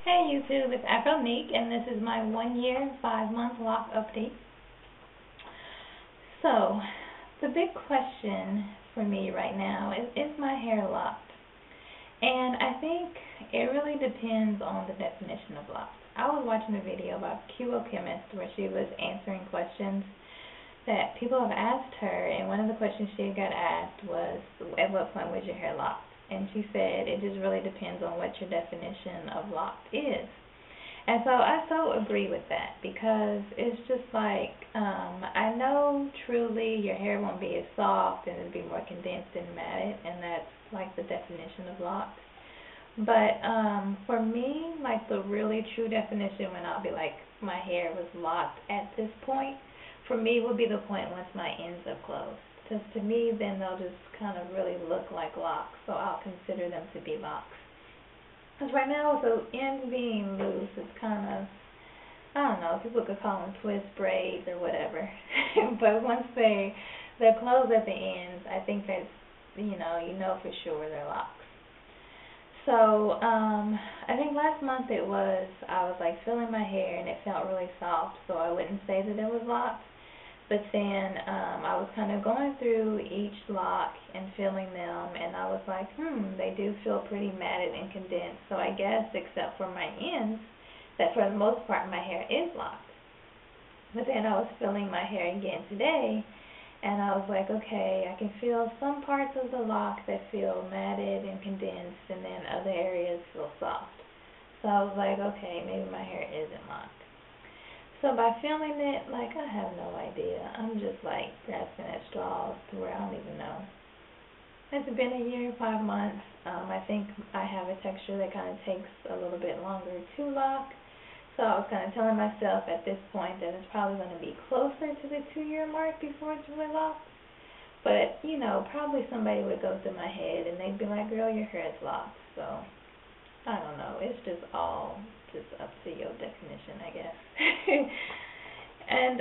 Hey YouTube, it's Afronique, and this is my 1 year, 5 month lock update. So, the big question for me right now is my hair locked? And I think it really depends on the definition of locked. I was watching a video about QO Chemist where she was answering questions that people have asked her, and one of the questions she got asked was, at what point was your hair locked? And she said it just really depends on what your definition of locked is. And so I so agree with that, because it's just like, I know truly your hair won't be as soft and it'll be more condensed and matted, and that's like the definition of locked. But for me, like the really true definition when I'll be like, my hair was locked at this point, for me would be the point once my ends are closed. Because to me, then they'll just kind of really look like locks, so I'll consider them to be locks. Because right now, with the ends being loose, it's kind of, I don't know, people could call them twist braids or whatever. But once they're closed at the ends, I think that's, you know for sure they're locks. So, I think last month I was like feeling my hair and it felt really soft, so I wouldn't say that it was locked. But then I was kind of going through each lock and feeling them, and I was like, they do feel pretty matted and condensed. So I guess, except for my ends, that for the most part my hair is locked. But then I was feeling my hair again today, and I was like, okay, I can feel some parts of the lock that feel matted and condensed, and then other areas feel soft. So I was like, okay, maybe my hair isn't locked. So by feeling it, like, I have no idea. I'm just like grasping at straws to where I don't even know. It's been 1 year, 5 months. I think I have a texture that kind of takes a little bit longer to lock. So I was kind of telling myself at this point that it's probably going to be closer to the 2-year mark before it's really locked. But, probably somebody would go through my head and they'd be like, girl, your hair is locked. So I don't know. It's just all just up to your definition, I guess. And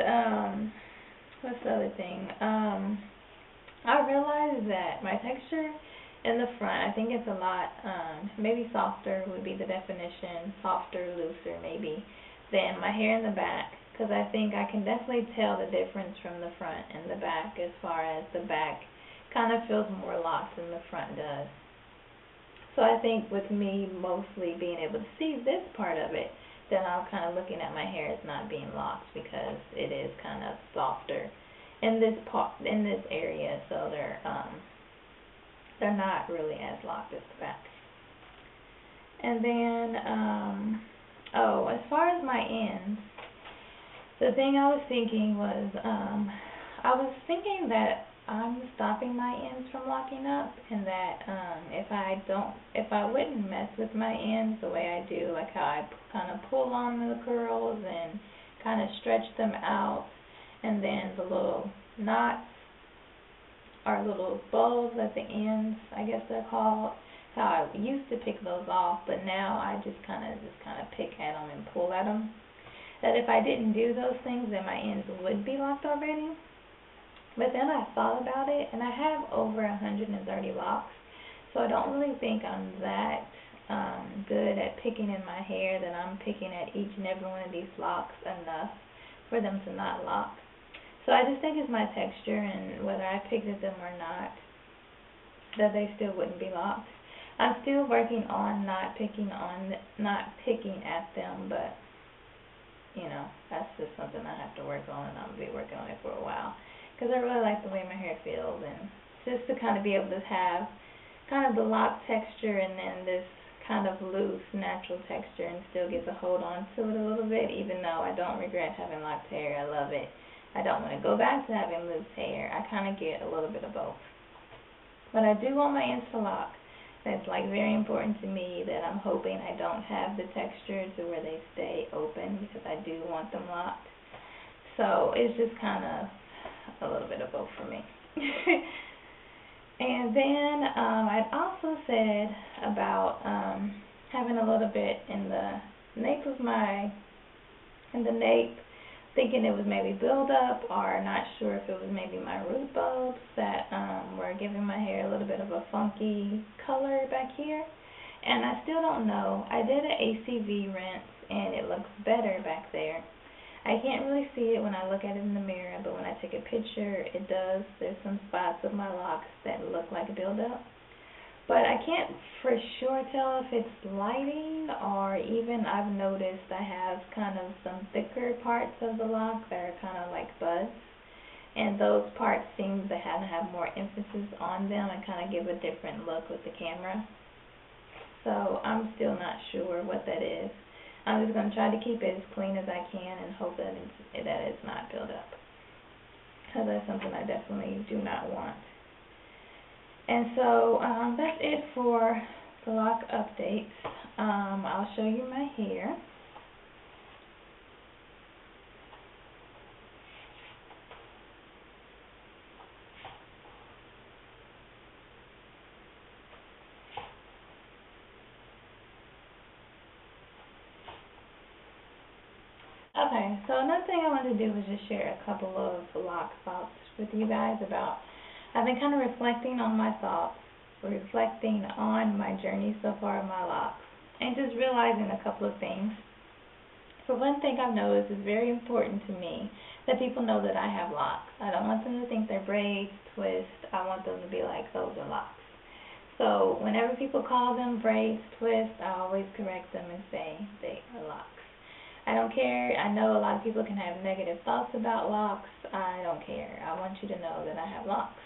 what's the other thing? I realized that my texture in the front, I think it's a lot, maybe softer would be the definition, softer, looser maybe, than my hair in the back, because I think I can definitely tell the difference from the front and the back, as far as the back kind of feels more locked than the front does. So I think with me mostly being able to see this part of it, then I'm kind of looking at my hair as not being locked, because it is kind of softer in this area, so they're not really as locked as the back. And then as far as my ends, the thing I was thinking was that I'm stopping my ends from locking up, and that if I wouldn't mess with my ends the way I do, like how I kind of pull on the curls and kind of stretch them out, and then the little knots or little bows at the ends, I guess they're called, how I used to pick those off, but now I just kind of pick at them and pull at them. That if I didn't do those things, then my ends would be locked already. But then I thought about it, and I have over 130 locks, so I don't really think I'm that good at picking in my hair that I'm picking at each and every one of these locks enough for them to not lock. So I just think it's my texture, and whether I picked at them or not, that they still wouldn't be locked. I'm still working on not picking at them, but that's just something I have to work on, and I'm gonna be working on it for a while. Because I really like the way my hair feels, and just to kind of be able to have kind of the lock texture and then this kind of loose, natural texture, and still get to hold on to it a little bit, even though I don't regret having locked hair. I love it. I don't want to go back to having loose hair. I kind of get a little bit of both. But I do want my ends to lock. That's like very important to me, that I'm hoping I don't have the texture to where they stay open, because I do want them locked. So it's just kind of a little bit of both for me. And then I'd also said about having a little bit in the nape of thinking it was maybe buildup, or not sure if it was maybe my root bulbs that were giving my hair a little bit of a funky color back here. And I still don't know. I did an AC UV rinse, and it looks better back there. I can't really see it when I look at it in the mirror, but when I take a picture, it does. There's some spots of my locks that look like a buildup. But I can't for sure tell if it's lighting, or even I've noticed I have kind of some thicker parts of the lock that are kind of like buds. And those parts seem to have more emphasis on them and kind of give a different look with the camera. So I'm still not sure what that is. I'm just going to try to keep it as clean as I can and hope that it's not built up, because that's something I definitely do not want. And so that's it for the lock updates. I'll show you my hair. Okay, so another thing I wanted to do was just share a couple of lock thoughts with you guys about. I've been kind of reflecting on my thoughts, reflecting on my journey so far of my locks, and just realizing a couple of things. For one thing, I've noticed it's very important to me that people know that I have locks. I don't want them to think they're braids, twists. I want them to be like, those are locks. So whenever people call them braids, twists, I always correct them and say they are locks. I don't care. I know a lot of people can have negative thoughts about locks. I don't care. I want you to know that I have locks.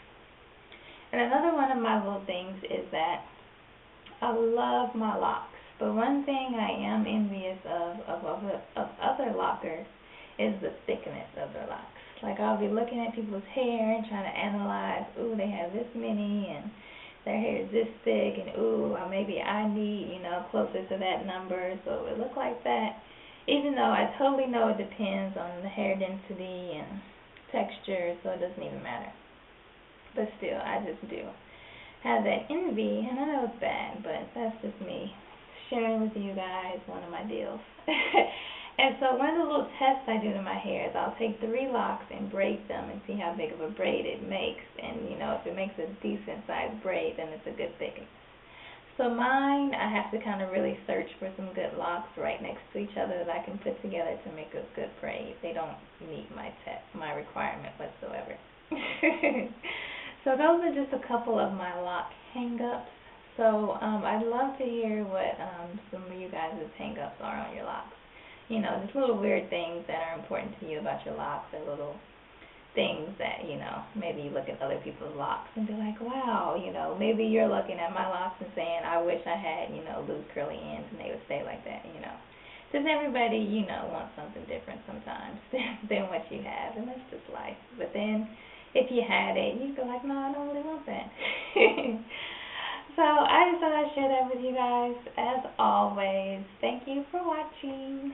And another one of my little things is that I love my locks. But one thing I am envious of other lockers is the thickness of their locks. Like, I'll be looking at people's hair and trying to analyze, ooh, they have this many and their hair is this thick, and ooh, maybe I need, closer to that number so it look like that. Even though I totally know it depends on the hair density and texture, so it doesn't even matter. But still, I just do have that envy, and I know it's bad, but that's just me sharing with you guys one of my deals. And so one of the little tests I do to my hair is I'll take 3 locks and braid them and see how big of a braid it makes. And, if it makes a decent sized braid, then it's a good thickness. So mine, I have to kind of really search for some good locks right next to each other that I can put together to make a good braid. They don't meet my requirement whatsoever. So those are just a couple of my lock hang-ups. So I'd love to hear what some of you guys' hang-ups are on your locks. Just little weird things that are important to you about your locks, or little things that, maybe you look at other people's locks and be like, wow, maybe you're looking at my locks and saying, I wish I had, loose curly ends and they would stay like that, Just everybody, wants something different sometimes than what you have, and that's just life. But then, if you had it, you'd be like, no, I don't really want that. So, I just thought I'd share that with you guys. As always, thank you for watching.